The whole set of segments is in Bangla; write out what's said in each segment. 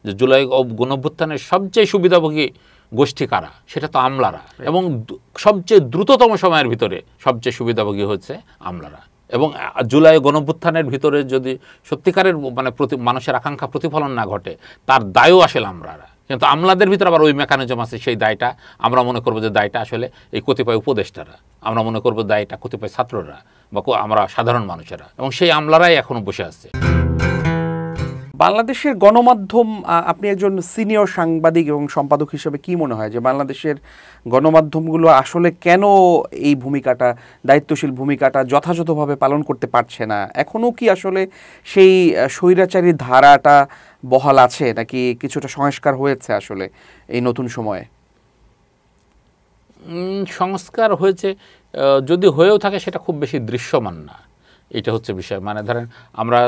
যে জুলাই গণঅভ্যুত্থানের সবচেয়ে সুবিধাভোগী গোষ্ঠী কারা, সেটা তো আমলারা, এবং সবচেয়ে দ্রুততম সময়ের ভিতরে সবচেয়ে সুবিধাভোগী হচ্ছে আমলারা। এবং জুলাই গণঅভ্যুত্থানের ভিতরে যদি সত্যিকারের মানে মানুষের আকাঙ্ক্ষা প্রতিফলন না ঘটে, তার দায়ও আসলে আমলারা। কিন্তু আমলাদের ভিতরে আবার ওই মেকানিজম আছে, সেই দায়টা আমরা মনে করবো যে দায়টা আসলে এই কতিপয় উপদেষ্টারা, আমরা মনে করবো দায়টা কতিপয় ছাত্ররা বা আমরা সাধারণ মানুষেরা, এবং সেই আমলারাই এখনো বসে আছে। বাংলাদেশের গণমাধ্যম, আপনি একজন সিনিয়র সাংবাদিক এবং সম্পাদক হিসেবে কি মনে হয় যে বাংলাদেশের গণমাধ্যমগুলো আসলে কেন এই ভূমিকাটা, দায়িত্বশীল ভূমিকাটা যথাযথভাবে পালন করতে পারছে না? এখনও কি আসলে সেই স্বৈরাচারী ধারাটা বহাল আছে, নাকি কিছুটা সংস্কার হয়েছে আসলে এই নতুন সময়ে? সংস্কার হয়েছে, যদি হয়েও থাকে সেটা খুব বেশি দৃশ্যমান না, এটা হচ্ছে বিষয়। মানে ধরেন আমরা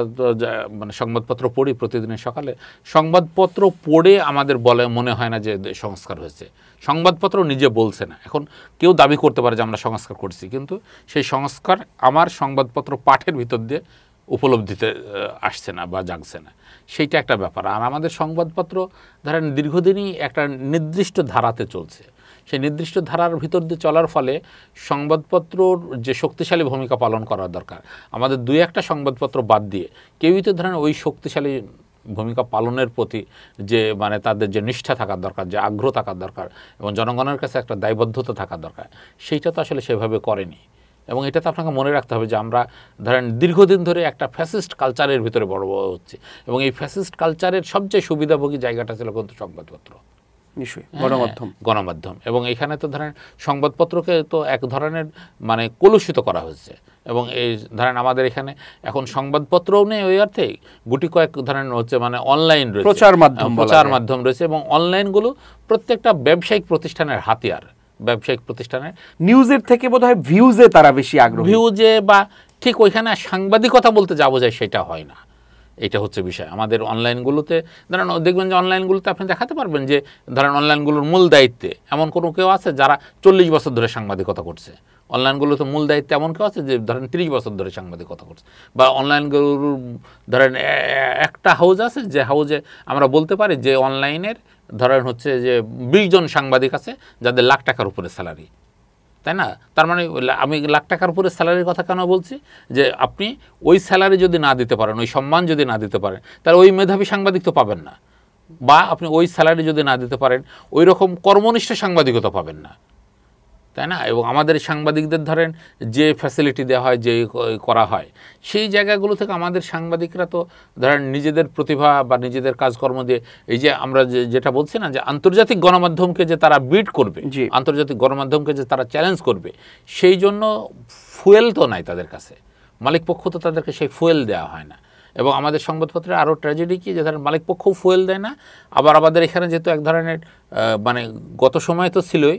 মানে সংবাদপত্র পড়ি প্রতিদিনের সকালে, সংবাদপত্র পড়ে আমাদের মনে হয় না যে সংস্কার হয়েছে। সংবাদপত্র নিজে বলছে না। এখন কেউ দাবি করতে পারে যে আমরা সংস্কার করছি, কিন্তু সেই সংস্কার আমার সংবাদপত্র পাঠের ভিতর দিয়ে উপলব্ধিতে আসছে না বা জাগছে না, সেইটা একটা ব্যাপার। আর আমাদের সংবাদপত্র ধরেন দীর্ঘদিনই একটা নির্দিষ্ট ধারাতে চলছে। সেই নির্দিষ্ট ধারার ভিতর দিয়ে চলার ফলে সংবাদপত্রর যে শক্তিশালী ভূমিকা পালন করার দরকার, আমাদের দুই একটা সংবাদপত্র বাদ দিয়ে কেউই তো ধরেন ওই শক্তিশালী ভূমিকা পালনের প্রতি যে মানে তাদের যে নিষ্ঠা থাকার দরকার, যে আগ্রহ থাকার দরকার, এবং জনগণের কাছে একটা দায়বদ্ধতা থাকার দরকার, সেইটা তো আসলে সেভাবে করেনি। এবং এটা তো আপনাকে মনে রাখতে হবে যে আমরা ধরেন দীর্ঘদিন ধরে একটা ফ্যাসিস্ট কালচারের ভিতরে বড় হচ্ছে, এবং এই ফ্যাসিস্ট কালচারের সবচেয়ে সুবিধাভোগী জায়গাটা ছিল কিন্তু সংবাদপত্র, নিশ্চয়ই গণমাধ্যম। এবং এখানে তো ধরেন সংবাদপত্রকে তো এক ধরনের মানে কলুষিত করা হয়েছে। এবং এই ধরেন আমাদের এখানে এখন সংবাদপত্রও নেই ওই অর্থে, গুটি কয়েক ধরেন হচ্ছে মানে অনলাইন রয়েছে, প্রচার মাধ্যম রয়েছে, এবং অনলাইনগুলো প্রত্যেকটা ব্যবসায়িক প্রতিষ্ঠানের হাতিয়ার। ব্যবসায়িক প্রতিষ্ঠানের নিউজের থেকে বোধহয় ভিউজে তারা বেশি আগ্রহী, ভিউজে বা ঠিক ওইখানে সাংবাদিকতা বলতে যা বোঝায় সেটা হয় না, এটা হচ্ছে বিষয়। আমাদের অনলাইনগুলোতে ধরেন দেখবেন যে অনলাইনগুলোতে আপনি দেখাতে পারবেন যে ধরেন অনলাইনগুলোর মূল দায়িত্বে এমন কোনো কেউ আছে যারা 40 বছর ধরে সাংবাদিকতা করছে। অনলাইনগুলোতে মূল দায়িত্বে এমন কেউ আছে যে ধরেন 30 বছর ধরে সাংবাদিকতা করছে। বা অনলাইনগুলোর ধরেন একটা হাউজ আছে, যে হাউজে আমরা বলতে পারি যে অনলাইনের ধরেন হচ্ছে যে 20 জন সাংবাদিক আছে যাদের লাখ টাকার উপরে স্যালারি, তাই না? তার মানে আমি লাখ টাকার উপরে স্যালারির কথা কেন বলছি, যে আপনি ওই স্যালারি যদি না দিতে পারেন, ওই সম্মান যদি না দিতে পারেন, তাহলে ওই মেধাবী সাংবাদিক তো পাবেন না। বা আপনি ওই স্যালারি যদি না দিতে পারেন, ওই রকম কর্মনিষ্ঠ সাংবাদিকতা পাবেন না, তাই না? এবং আমাদের সাংবাদিকদের ধরেন যে ফ্যাসিলিটি দেওয়া হয়, যে করা হয়, সেই জায়গাগুলো থেকে আমাদের সাংবাদিকরা তো ধরেন নিজেদের প্রতিভা বা নিজেদের কাজকর্ম দিয়ে, এই যে আমরা যেটা বলছি না যে আন্তর্জাতিক গণমাধ্যমকে যে তারা বিট করবে, আন্তর্জাতিক গণমাধ্যমকে যে তারা চ্যালেঞ্জ করবে, সেই জন্য ফুয়েল তো নাই তাদের কাছে, মালিকপক্ষ তো তাদেরকে সেই ফুয়েল দেওয়া হয় না। এবং আমাদের সংবাদপত্রে আরও ট্র্যাজেডি কি, যে ধরেন মালিকপক্ষও ফুয়েল দেয় না, আবার আমাদের এখানে যেহেতু এক ধরনের মানে গত সময় তো ছিলই,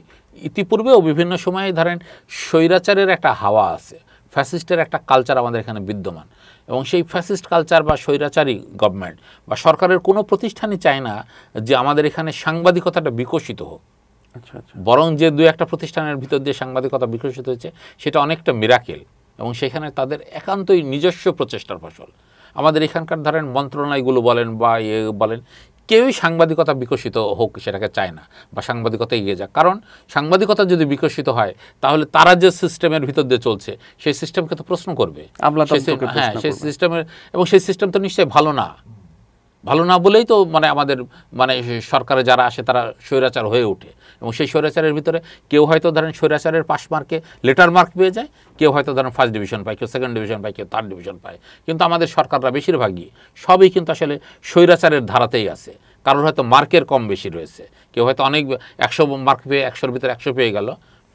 ইতিপূর্বেও বিভিন্ন সময়ে ধরেন স্বৈরাচারের একটা হাওয়া আছে, ফ্যাসিস্টের একটা কালচার আমাদের এখানে বিদ্যমান। এবং সেই ফ্যাসিস্ট কালচার বা স্বৈরাচারী গভর্নমেন্ট বা সরকারের কোনো প্রতিষ্ঠানই চায় না যে আমাদের এখানে সাংবাদিকতাটা বিকশিত হোক। বরং যে দু একটা প্রতিষ্ঠানের ভিতর দিয়ে সাংবাদিকতা বিকশিত হয়েছে সেটা অনেকটা মিরাকেল, এবং সেখানে তাদের একান্তই নিজস্ব প্রচেষ্টার ফসল। আমাদের এখানকার ধরেন মন্ত্রণালয়গুলো বলেন বা বলেন, কেউই সাংবাদিকতা বিকশিত হোক সেটাকে চায় না, বা সাংবাদিকতা এগিয়ে যাক। কারণ সাংবাদিকতা যদি বিকশিত হয় তাহলে তারা যে সিস্টেমের ভিতর দিয়ে চলছে সেই সিস্টেমকে তো প্রশ্ন করবে। হ্যাঁ, সেই সিস্টেমের, এবং সেই সিস্টেম তো নিশ্চয়ই ভালো না, ভালো না বলেই তো মানে আমাদের মানে সরকারে যারা আসে তারা স্বৈরাচার হয়ে ওঠে। এবং সেই স্বৈরাচারের ভিতরে কেউ হয়তো ধরেন স্বৈরাচারের পাস মার্কে লেটার মার্ক পেয়ে যায়, কেউ হয়তো ধরেন ফার্স্ট ডিভিশন পায়, কেউ সেকেন্ড ডিভিশন পায়, কেউ থার্ড ডিভিশন পায়। কিন্তু আমাদের সরকাররা বেশিরভাগই সবই কিন্তু আসলে স্বৈরাচারের ধারাতেই আছে। কারোর হয়তো মার্কের কম বেশি রয়েছে, কেউ হয়তো অনেক 100 মার্ক পেয়ে 100-র ভিতরে 100 পেয়ে গেল,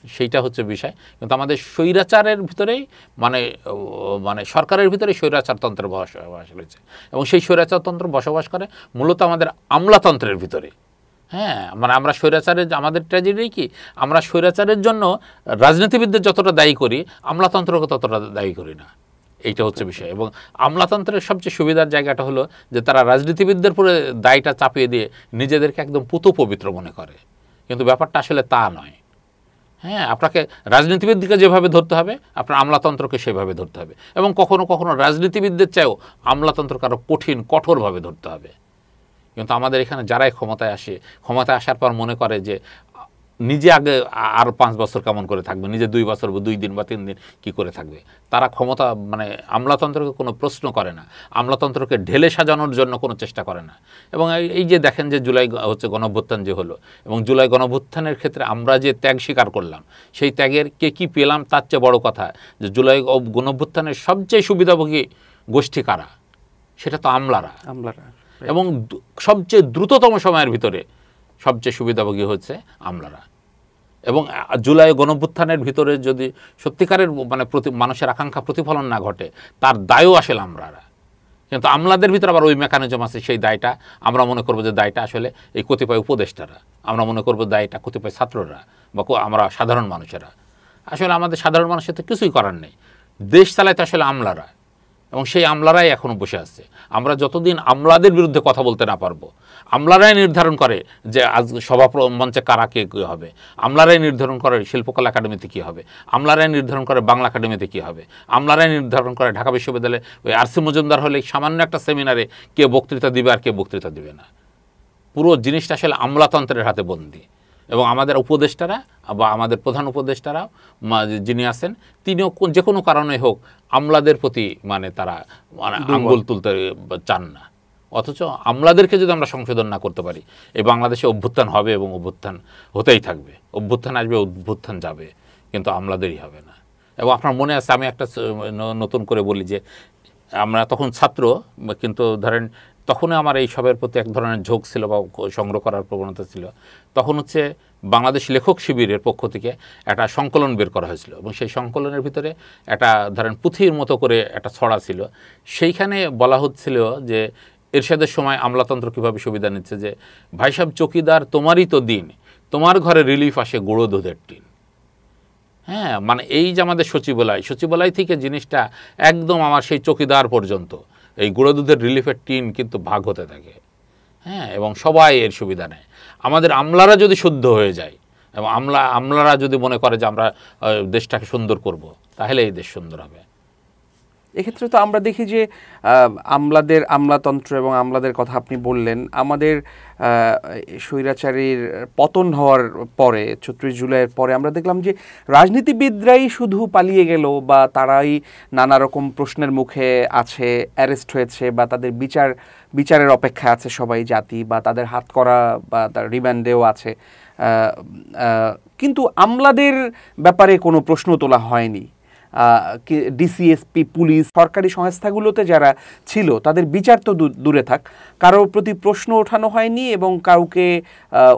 সেইটা হচ্ছে বিষয়। কিন্তু আমাদের স্বৈরাচারের ভিতরেই মানে মানে সরকারের ভিতরে স্বৈরাচারতন্ত্রের বসবাস রয়েছে, এবং সেই স্বৈরাচারতন্ত্র বসবাস করে মূলত আমাদের আমলাতন্ত্রের ভিতরে। হ্যাঁ, মানে আমরা স্বৈরাচারের, আমাদের ট্র্যাজেডি কি, আমরা স্বৈরাচারের জন্য রাজনীতিবিদদের যতটা দায়ী করি, আমলাতন্ত্রকে ততটা দায়ী করি না, এইটা হচ্ছে বিষয়। এবং আমলাতন্ত্রের সবচেয়ে সুবিধার জায়গাটা হলো যে তারা রাজনীতিবিদদের উপরে দায়টা চাপিয়ে দিয়ে নিজেদেরকে একদম পুতু পবিত্র মনে করে, কিন্তু ব্যাপারটা আসলে তা নয়। হ্যাঁ, আপনাকে রাজনীতিবিদকে যেভাবে ধরতে হবে আপনার আমলাতন্ত্রকে সেভাবে ধরতে হবে, এবং কখনো কখনো রাজনীতিবিদদের চাইও আমলাতন্ত্রকে আরও কঠিন কঠোরভাবে ধরতে হবে। কিন্তু আমাদের এখানে যারাই ক্ষমতায় আসে, ক্ষমতায় আসার পর মনে করে যে নিজে আগে আর 5 বছর কেমন করে থাকবে, নিজে 2 বছর 2 দিন বা 3 দিন কি করে থাকবে। তারা ক্ষমতা মানে আমলাতন্ত্রকে কোনো প্রশ্ন করে না, আমলাতন্ত্রকে ঢেলে সাজানোর জন্য কোনো চেষ্টা করে না। এবং এই যে দেখেন যে জুলাই হচ্ছে গণঅভ্যুত্থান যে হলো, এবং জুলাই গণঅভ্যুত্থানের ক্ষেত্রে আমরা যে ত্যাগ স্বীকার করলাম, সেই ত্যাগের কে কী পেলাম তার চেয়ে বড় কথা যে জুলাই গণঅভ্যুত্থানের সবচেয়ে সুবিধাভোগী গোষ্ঠী কারা, সেটা তো আমলারা। এবং সবচেয়ে দ্রুততম সময়ের ভিতরে সবচেয়ে সুবিধাভোগী হচ্ছে আমলারা। এবং জুলাই গণঅভ্যুত্থানের ভিতরে যদি সত্যিকারের মানে মানুষের আকাঙ্ক্ষা প্রতিফলন না ঘটে, তার দায়ও আসলে আমলারা। কিন্তু আমলাদের ভিতরে আবার ওই মেকানিজম আছে, সেই দায়টা আমরা মনে করবো যে দায়টা আসলে এই কতিপয় উপদেষ্টারা, আমরা মনে করবো দায়টা কতিপয় ছাত্ররা বা আমরা সাধারণ মানুষেরা। আসলে আমাদের সাধারণ মানুষের তো কিছুই করার নেই, দেশ চালাইতে আসলে আমলারা, এবং সেই আমলারাই এখনও বসে আছে। আমরা যতদিন আমলাদের বিরুদ্ধে কথা বলতে না পারবো, আমলারাই নির্ধারণ করে যে আজ সভা মঞ্চে কারা কে কী হবে, আমলারাই নির্ধারণ করে শিল্পকলা একাডেমিতে কী হবে, আমলারাই নির্ধারণ করে বাংলা একাডেমিতে কী হবে, আমলারাই নির্ধারণ করে ঢাকা বিশ্ববিদ্যালয়ে ওই আরসি মজুমদার হলে সামান্য একটা সেমিনারে কে বক্তৃতা দিবে আর কে বক্তৃতা দিবে না। পুরো জিনিসটা আসলে আমলাতন্ত্রের হাতে বন্দী। এবং আমাদের উপদেষ্টারা বা আমাদের প্রধান উপদেষ্টারা যিনি আছেন, তিনিও যে কোনো কারণে হোক আমলাদের প্রতি মানে তারা আঙ্গুল তুলতে চান না। অথচ আমলাদেরকে যদি আমরা সংশোধন না করতে পারি, এই বাংলাদেশে অভ্যুত্থান হবে এবং অভ্যুত্থান হতেই থাকবে, অভ্যুত্থান আসবে অভ্যুত্থান যাবে, কিন্তু আমলাদেরই হবে না। এবং আপনার মনে আছে, আমি একটা নতুন করে বলি যে আমরা তখন ছাত্র, কিন্তু ধরেন তখনই আমার এই সবের প্রতি এক ধরনের ঝোঁক ছিল বা সংগ্রহ করার প্রবণতা ছিল। তখন হচ্ছে বাংলাদেশ লেখক শিবিরের পক্ষ থেকে একটা সংকলন বের করা হয়েছিল, এবং সেই সংকলনের ভিতরে একটা ধরেন পুঁথির মতো করে একটা ছড়া ছিল। সেইখানে বলা হচ্ছিল যে এরশাদের সময় আমলাতন্ত্র কীভাবে সুবিধা নিচ্ছে, যে ভাই সাহেব চৌকিদার তোমারই তো দিন, তোমার ঘরে রিলিফ আসে গুঁড়ো দুধের টিন। হ্যাঁ, মানে এই যে আমাদের সচিবালয় থেকে জিনিসটা একদম আমার সেই চৌকিদার পর্যন্ত এই গুঁড়ো দুধের রিলিফের টিন কিন্তু ভাগ হতে থাকে। হ্যাঁ, এবং সবাই এর সুবিধা নেয়। আমাদের আমলারা যদি শুদ্ধ হয়ে যায় এবং আমলারা যদি মনে করে যে আমরা দেশটাকে সুন্দর করব, তাহলে এই দেশ সুন্দর হবে। এক্ষেত্রে তো আমরা দেখি যে আমলাতন্ত্র এবং আমলাদের কথা আপনি বললেন, আমাদের স্বৈরাচারীর পতন হওয়ার পরে 36 জুলাইয়ের পরে আমরা দেখলাম যে রাজনীতিবিদরাই শুধু পালিয়ে গেল, বা তারাই নানা রকম প্রশ্নের মুখে আছে, অ্যারেস্ট হয়েছে, বা তাদের বিচারের অপেক্ষায় আছে সবাই জাতি, বা তাদের হাত করা বা তার রিমান্ডেও আছে। কিন্তু আমলাদের ব্যাপারে কোনো প্রশ্ন তোলা হয়নি। ডিসিএসপি, পুলিশ, সরকারি সংস্থাগুলোতে যারা ছিল তাদের বিচার তো দূরে থাক, কারোর প্রতি প্রশ্ন ওঠানো হয়নি এবং কাউকে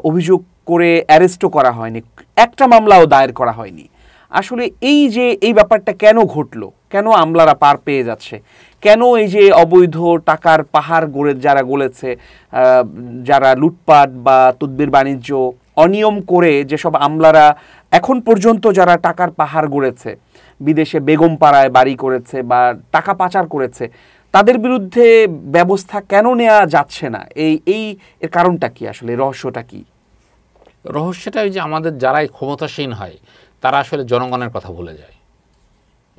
অভিযোগ করে অ্যারেস্টও করা হয়নি, একটা মামলাও দায়ের করা হয়নি। আসলে এই ব্যাপারটা কেন ঘটলো? কেন আমলারা পার পেয়ে যাচ্ছে? কেন এই যে অবৈধ টাকার পাহাড় যারা গড়েছে, যারা লুটপাট বা তদবির বাণিজ্য অনিয়ম করে যেসব আমলারা এখন পর্যন্ত যারা টাকার পাহাড় গড়েছে, বিদেশে বেগমপাড়ায় বাড়ি করেছে বা টাকা পাচার করেছে, তাদের বিরুদ্ধে ব্যবস্থা কেন নেওয়া যাচ্ছে না? এর কারণটা কি, আসলে রহস্যটা কি? রহস্যটা ওই যে আমাদের যারাই ক্ষমতাসীন হয় তারা আসলে জনগণের কথা ভুলে যায়,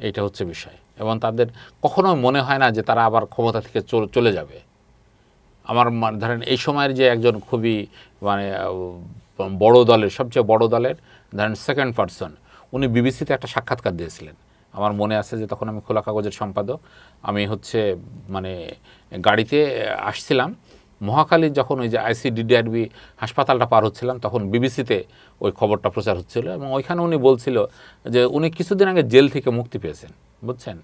এইটা হচ্ছে বিষয়। এবং তাদের কখনো মনে হয় না যে তারা আবার ক্ষমতা থেকে চলে যাবে। আমার ধরেন এই সময়ের যে একজন খুবই মানে বড় দলের, সবচেয়ে বড় দলের ধরেন সেকেন্ড পারসন, উনি বিবিসিতে একটা সাক্ষাৎকার দিয়েছিলেন। আমার মনে আছে যে তখন আমি খোলা কাগজের সম্পাদক, আমি হচ্ছে মানে গাড়িতে আসছিলাম মহাখালীর, যখন ওই যে আইসিডিডিআরবি হাসপাতালটা পার হচ্ছিলাম, তখন বিবিসিতে ওই খবরটা প্রচার হচ্ছিল। এবং ওইখানে উনি বলছিল যে উনি কিছুদিন আগে জেল থেকে মুক্তি পেয়েছেন, বুঝছেন।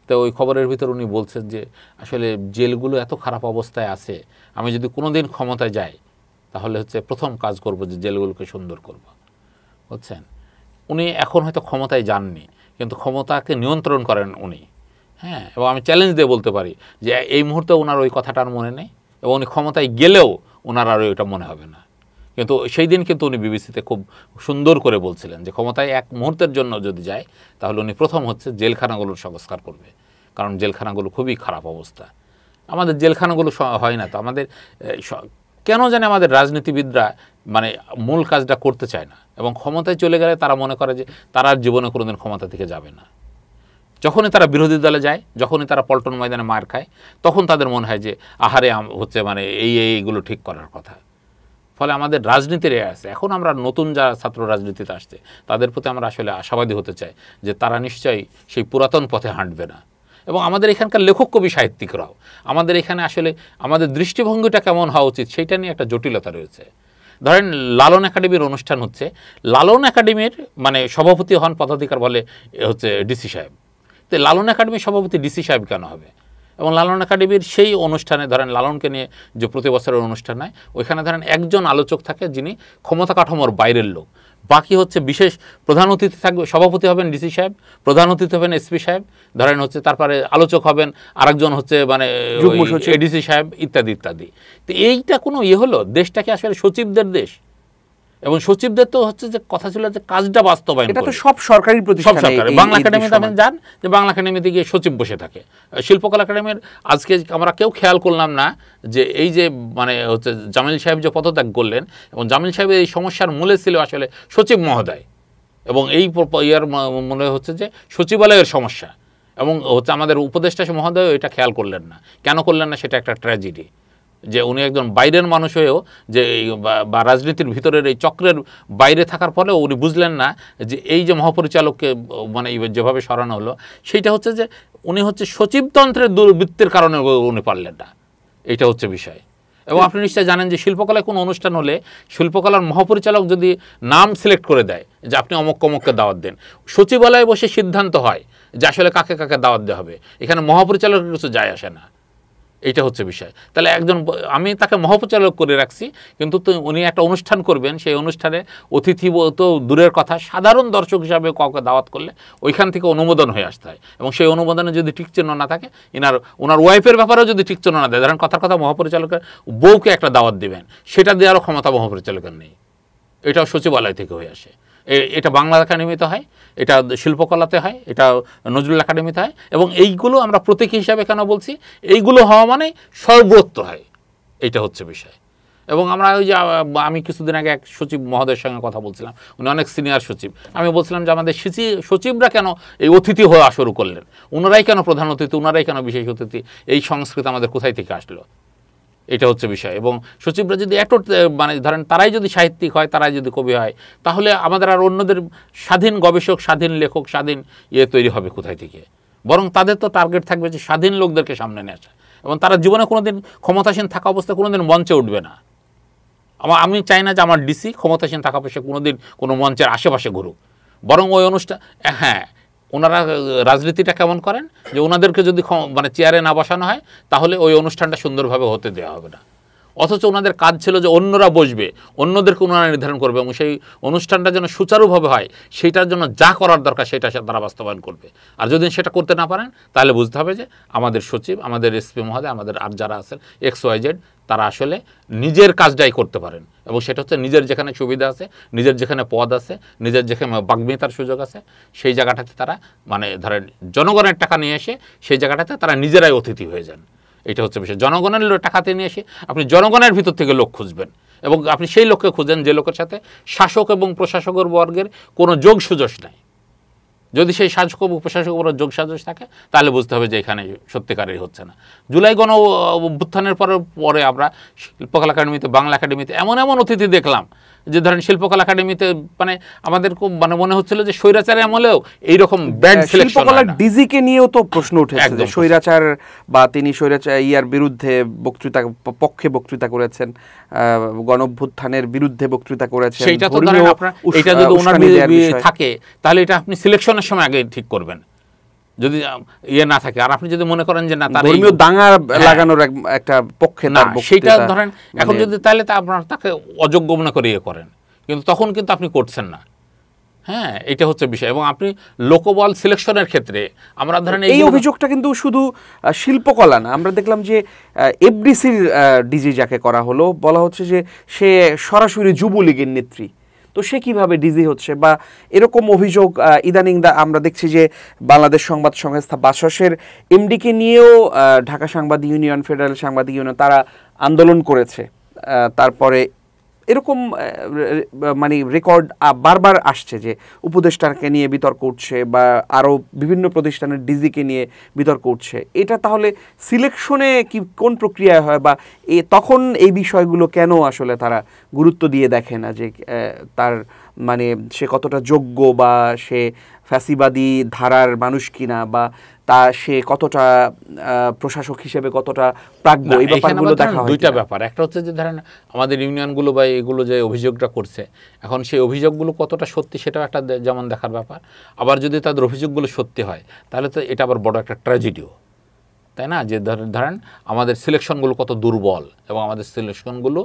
তো ওই খবরের ভিতর উনি বলছেন যে আসলে জেলগুলো এত খারাপ অবস্থায় আছে, আমি যদি কোনো দিন ক্ষমতায় যাই তাহলে হচ্ছে প্রথম কাজ করব যে জেলগুলোকে সুন্দর করব, বুঝছেন। উনি এখন হয়তো ক্ষমতায় যাননি, কিন্তু ক্ষমতাকে নিয়ন্ত্রণ করেন উনি। হ্যাঁ, এবং আমি চ্যালেঞ্জ দিয়ে বলতে পারি যে এই মুহূর্তে ওনার ওই কথাটা আর মনে নেই, এবং উনি ক্ষমতায় গেলেও ওনার আর ওইটা মনে হবে না। কিন্তু সেই দিন কিন্তু উনি বিবিসিতে খুব সুন্দর করে বলছিলেন যে ক্ষমতায় এক মুহূর্তের জন্য যদি যায় তাহলে উনি প্রথম হচ্ছে জেলখানাগুলোর সংস্কার করবে, কারণ জেলখানাগুলো খুবই খারাপ অবস্থা। আমাদের জেলখানাগুলো হয় না তো, আমাদের কেন জানে আমাদের রাজনীতিবিদরা মানে মূল কাজটা করতে চায় না, এবং ক্ষমতায় চলে গেলে তারা মনে করে যে তারা আর জীবনে কোনোদিন ক্ষমতা থেকে যাবে না। যখনই তারা বিরোধী দলে যায়, যখনই তারা পল্টন ময়দানে মার খায়, তখন তাদের মনে হয় যে আহারে হচ্ছে মানে এইগুলো ঠিক করার কথা। ফলে আমাদের রাজনীতির আছে। এখন আমরা নতুন যারা ছাত্র রাজনীতিতে আসছে তাদের প্রতি আমরা আসলে আশাবাদী হতে চাই যে তারা নিশ্চয়ই সেই পুরাতন পথে হাঁটবে না। এবং আমাদের এখানকার লেখক কবি সাহিত্যিকরাও আমাদের এখানে আসলে আমাদের দৃষ্টিভঙ্গিটা কেমন হওয়া উচিত সেইটা নিয়ে একটা জটিলতা রয়েছে। ধরেন লালন একাডেমির অনুষ্ঠান হচ্ছে, লালন একাডেমির মানে সভাপতি হন পদাধিকার বলে হচ্ছে ডিসি সাহেব। তো লালন একাডেমির সভাপতি ডিসি সাহেব কেন হবে? এবং লালন একাডেমির সেই অনুষ্ঠানে ধরেন লালনকে নিয়ে যে প্রতি বছরের অনুষ্ঠান হয়, ওইখানে ধরেন একজন আলোচক থাকে যিনি ক্ষমতা কাঠামোর বাইরের লোক, বাকি হচ্ছে বিশেষ প্রধান অতিথি থাকবে, সভাপতি হবেন ডিসি সাহেব, প্রধান অতিথি হবেন এসপি সাহেব, ধরেন হচ্ছে তারপরে আলোচক হবেন আরেকজন হচ্ছে মানে এডিসি সাহেব, ইত্যাদি ইত্যাদি। তো এইটা কোনো হলো? দেশটাকে আসলে সচিবদের দেশ, এবং সচিবদের তো হচ্ছে যে কথা ছিল যে কাজটা বাস্তবায়ন, এটা তো সব সরকারি প্রতিষ্ঠান। বাংলা একাডেমিতে আপনি যান যে বাংলা একাডেমিতে গিয়ে সচিব বসে থাকে। শিল্পকলা একাডেমির আজকে আমরা কেউ খেয়াল করলাম না যে এই যে মানে হচ্ছে জামিল সাহেব যে পদত্যাগ করলেন, এবং জামিল সাহেবের এই সমস্যার মূলে ছিল আসলে সচিব মহোদয়, এবং এই ইয়ার মনে হচ্ছে যে সচিবালয়ের সমস্যা, এবং হচ্ছে আমাদের উপদেষ্টা মহোদয় এটা খেয়াল করলেন না। কেন করলেন না সেটা একটা ট্র্যাজেডি, যে উনি একজন বাইরের মানুষ হয়েও যে বা রাজনীতির ভিতরের এই চক্রের বাইরে থাকার ফলেও উনি বুঝলেন না যে এই যে মহাপরিচালককে মানে যেভাবে সরানো হলো সেইটা হচ্ছে যে উনি হচ্ছে সচিবতন্ত্রের দুর্বৃত্তের কারণে উনি পারলেন না। এইটা হচ্ছে বিষয়। এবং আপনি নিশ্চয়ই জানেন যে শিল্পকলায় কোনো অনুষ্ঠান হলে শিল্পকলার মহাপরিচালক যদি নাম সিলেক্ট করে দেয় যে আপনি অমুক অমুককে দাওয়াত দেন, সচিবালয়ে বসে সিদ্ধান্ত হয় যে আসলে কাকে কাকে দাওয়াত দেওয়া হবে। এখানে মহাপরিচালকের কিছু যায় আসে না। এইটা হচ্ছে বিষয়। তাহলে একজন আমি তাকে মহাপরিচালক করে রাখছি, কিন্তু উনি একটা অনুষ্ঠান করবেন, সেই অনুষ্ঠানে অতিথি তো দূরের কথা, সাধারণ দর্শক হিসাবে কাউকে দাওয়াত করলে ওইখান থেকে অনুমোদন হয়ে আসতে হয়, এবং সেই অনুমোদনে যদি ঠিকচিহ্ন না থাকে, ওনার ওয়াইফের ব্যাপারেও যদি ঠিকচিহ্ন না দেয়, ধরেন কথার কথা মহাপরিচালকের বউকে একটা দাওয়াত দেবেন, সেটা দেওয়ারও ক্ষমতা মহাপরিচালকের নেই। এটাও সচিবালয় থেকে হয়ে আসে। এটা বাংলা একাডেমিতে হয়, এটা শিল্পকলাতে হয়, এটা নজরুল একাডেমিতে হয়। এবং এইগুলো আমরা প্রতীক হিসাবে কেন বলছি, এইগুলো হওয়া মানে সর্বত্র হয়, এইটা হচ্ছে বিষয়। এবং আমরা ওই যে আমি কিছুদিন আগে এক সচিব মহোদয়ের সঙ্গে কথা বলছিলাম, উনি অনেক সিনিয়র সচিব। আমি বলছিলাম যে আমাদের সচিবরা কেন এই অতিথি হওয়া শুরু করলেন, ওনারাই কেন প্রধান অতিথি, ওনারাই কেন বিশেষ অতিথি, এই সংস্কৃতি আমাদের কোথায় থেকে আসলো? এটা হচ্ছে বিষয়। এবং সচিবরা যদি এত মানে ধরেন তারাই যদি সাহিত্যিক হয়, তারাই যদি কবি হয়, তাহলে আমাদের আর অন্যদের স্বাধীন গবেষক, স্বাধীন লেখক, স্বাধীন তৈরি হবে কোথায় থেকে? বরং তাদের তো টার্গেট থাকবে যে স্বাধীন লোকদেরকে সামনে নিয়ে আসা, এবং তারা জীবনে কোনোদিন ক্ষমতাসীন থাকা অবস্থায় কোনোদিন মঞ্চে উঠবে না। আমি চাই না যে আমার ডিসি ক্ষমতাসীন থাকা অবস্থায় কোনোদিন কোনো মঞ্চের আশেপাশে ঘুরুক, বরং ওই অনুষ্ঠান, হ্যাঁ, ওনারা রাজনীতিটা কেমন করেন যে ওনাদেরকে যদি মানে চেয়ারে না বসানো হয় তাহলে ওই অনুষ্ঠানটা সুন্দরভাবে হতে দেওয়া হবে না। অথচ ওনাদের কাজ ছিল যে অন্যরা বসবে, অন্যদেরকে ওনারা নির্ধারণ করবে, এবং সেই অনুষ্ঠানটা যেন সুচারুভাবে হয় সেইটার জন্য যা করার দরকার সেটা তারা বাস্তবায়ন করবে। আর যদি সেটা করতে না পারেন তাহলে বুঝতে হবে যে আমাদের সচিব, আমাদের এসপি মহোদয়, আমাদের আর যারা আছেন XYZ, তারা আসলে নিজের কাজটাই করতে পারেন, এবং সেটা হচ্ছে নিজের যেখানে সুবিধা আছে, নিজের যেখানে পদ আছে, নিজের যেখানে বাগ্মিতার সুযোগ আছে, সেই জায়গাটাতে তারা মানে ধরেন জনগণের টাকা নিয়ে এসে সেই জায়গাটাতে তারা নিজেরাই অতিথি হয়ে যান। এটা হচ্ছে বিষয়। জনগণের টাকাতে নিয়ে এসে আপনি জনগণের ভিতর থেকে লোক খুঁজবেন, এবং আপনি সেই লোককে খুঁজেন যে লোকের সাথে শাসক এবং প্রশাসকের বর্গের কোনো যোগ সুযোগ নাই। যদি সেই শাসক এবং প্রশাসকের উপর যোগ সাজস থাকে তাহলে বুঝতে হবে যে এখানে সত্যিকারের হচ্ছে না। জুলাই গণ অভ্যুত্থানের পরে আমরা শিল্পকলা একাডেমিতে, বাংলা একাডেমিতে এমন এমন অতিথি দেখলাম যে ধরেন শিল্পকলা একাডেমিতে মানে আমাদের খুব মানে মনে হচ্ছিল যে স্বৈরাচার আমলেও এইরকম ব্যাড সিলেকশন। শিল্পকলার ডিজিকে নিয়েও তো প্রশ্ন উঠেছে যে স্বৈরাচার বা তিনি স্বৈরাচার বিরুদ্ধে বক্তৃতা, পক্ষে বক্তৃতা করেছেন, গণঅভ্যুত্থানের বিরুদ্ধে বক্তৃতা করেছেন। সেইটা তো ধরেন আপনার এটা যদি ওনার থাকে তাহলে এটা আপনি সিলেকশনের সময় আগে ঠিক করবেন, যদি না থাকে। আর আপনি যদি মনে করেন যে না তার ধর্মীয় দাঙ্গা লাগানোর একটা পক্ষে না, সেটা ধরেন এখন যদি তাহলে তা আপনার তাকে অযোগ্য মনে করে করেন, কিন্তু তখন কিন্তু আপনি করছেন না। হ্যাঁ, এটা হচ্ছে বিষয়। এবং আপনি লোকবল সিলেকশনের ক্ষেত্রে আমরা ধরেন এই অভিযোগটা কিন্তু শুধু শিল্পকলা না, আমরা দেখলাম যে এফডিসির ডিজি যাকে করা হলো, বলা হচ্ছে যে সে সরাসরি যুবলীগের নেত্রী, তো সে কিভাবে ডিজি হচ্ছে? বা এরকম অভিযোগ ইদানিং আমরা দেখছি যে বাংলাদেশ সংবাদ সংস্থা বাসসের এমডিকে নিয়েও ঢাকা সাংবাদিক ইউনিয়ন, ফেডারেল সাংবাদিক ইউনিয়ন তারা আন্দোলন করেছে। তারপরে এরকম মানে রেকর্ড বারবার আসছে যে উপদেষ্টাকে নিয়ে বিতর্ক উঠছে বা আরও বিভিন্ন প্রতিষ্ঠানের ডিজিকে নিয়ে বিতর্ক উঠছে। এটা তাহলে সিলেকশনে কি কোন প্রক্রিয়া হয়, বা তখন এই বিষয়গুলো কেন আসলে তারা গুরুত্ব দিয়ে দেখে না যে তার মানে সে কতটা যোগ্য, বা সে ফ্যাসিবাদী ধারার মানুষ কিনা, বা সে কতটা প্রশাসক হিসেবে কতটা প্রাজ্ঞ, এই ব্যাপারগুলো দেখা হয়। দুইটা ব্যাপার, একটা হচ্ছে যে ধরেন আমাদের ইউনিয়নগুলো বা এগুলো যে অভিযোগটা করছে, এখন সেই অভিযোগগুলো কতটা সত্যি সেটাও একটা যেমন দেখার ব্যাপার। আবার যদি তাদের অভিযোগগুলো সত্যি হয় তাহলে তো এটা আবার বড় একটা ট্র্যাজেডিও, তাই না? যে ধরেন আমাদের সিলেকশনগুলো কত দুর্বল এবং আমাদের সিলেকশনগুলো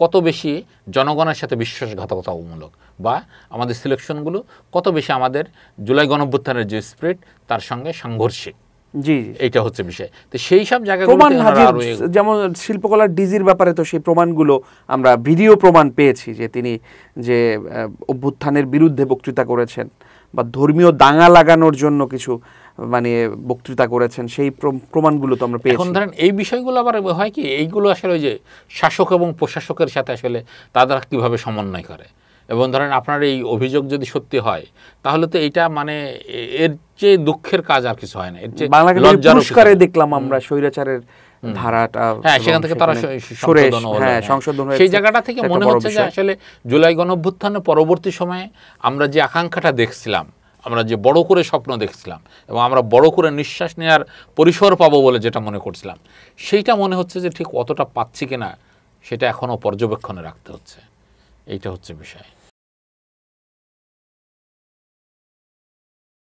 কত বেশি জনগণের সাথে বিশ্বাসঘাতকতামূলক, বা আমাদের সিলেকশনগুলো কত বেশি আমাদের জুলাই গণঅভ্যুত্থানের যে স্পিরিট তার সঙ্গে সাংঘর্ষিক। জি, এইটা হচ্ছে বিষয়। তো সেই সব প্রমাণ হাজির, যেমন শিল্পকলার ডিজির ব্যাপারে তো সেই প্রমাণগুলো আমরা ভিডিও প্রমাণ পেয়েছি যে তিনি যে অভ্যুত্থানের বিরুদ্ধে বক্তৃতা করেছেন বা ধর্মীয় দাঙ্গা লাগানোর জন্য কিছু মানে বক্তৃতা করেছেন, সেই প্রমাণগুলো তো আমরা পেয়েছি। এখন ধরেন এই বিষয়গুলো আবার হয় কি, এইগুলো আসলে ওই যে শাসক এবং প্রশাসকের সাথে আসলে তারা কীভাবে সমন্বয় করে, এবং ধরেন আপনার এই অভিযোগ যদি সত্যি হয় তাহলে তো এটা মানে এর চেয়ে দুঃখের কাজ আর কিছু হয় না। এর চেয়ে লজ্জার পুরস্কারে দেখলাম আমরা স্বৈরাচারের ধারাটা, হ্যাঁ সেখান থেকে তারা সংশোধন হয়েছে। সেই জায়গাটা থেকে মনে হচ্ছে যে আসলে জুলাই গণঅভ্যুত্থানের পরবর্তী সময়ে আমরা যে আকাঙ্ক্ষাটা দেখছিলাম, আমরা যে বড় করে স্বপ্ন দেখছিলাম এবং আমরা বড় করে নিঃশ্বাস নেওয়ার পরিসর পাবো বলে যেটা মনে করছিলাম, সেইটা মনে হচ্ছে যে ঠিক অতটা পাচ্ছি কিনা সেটা এখনও পর্যবেক্ষণে রাখতে হচ্ছে। এইটা হচ্ছে বিষয়।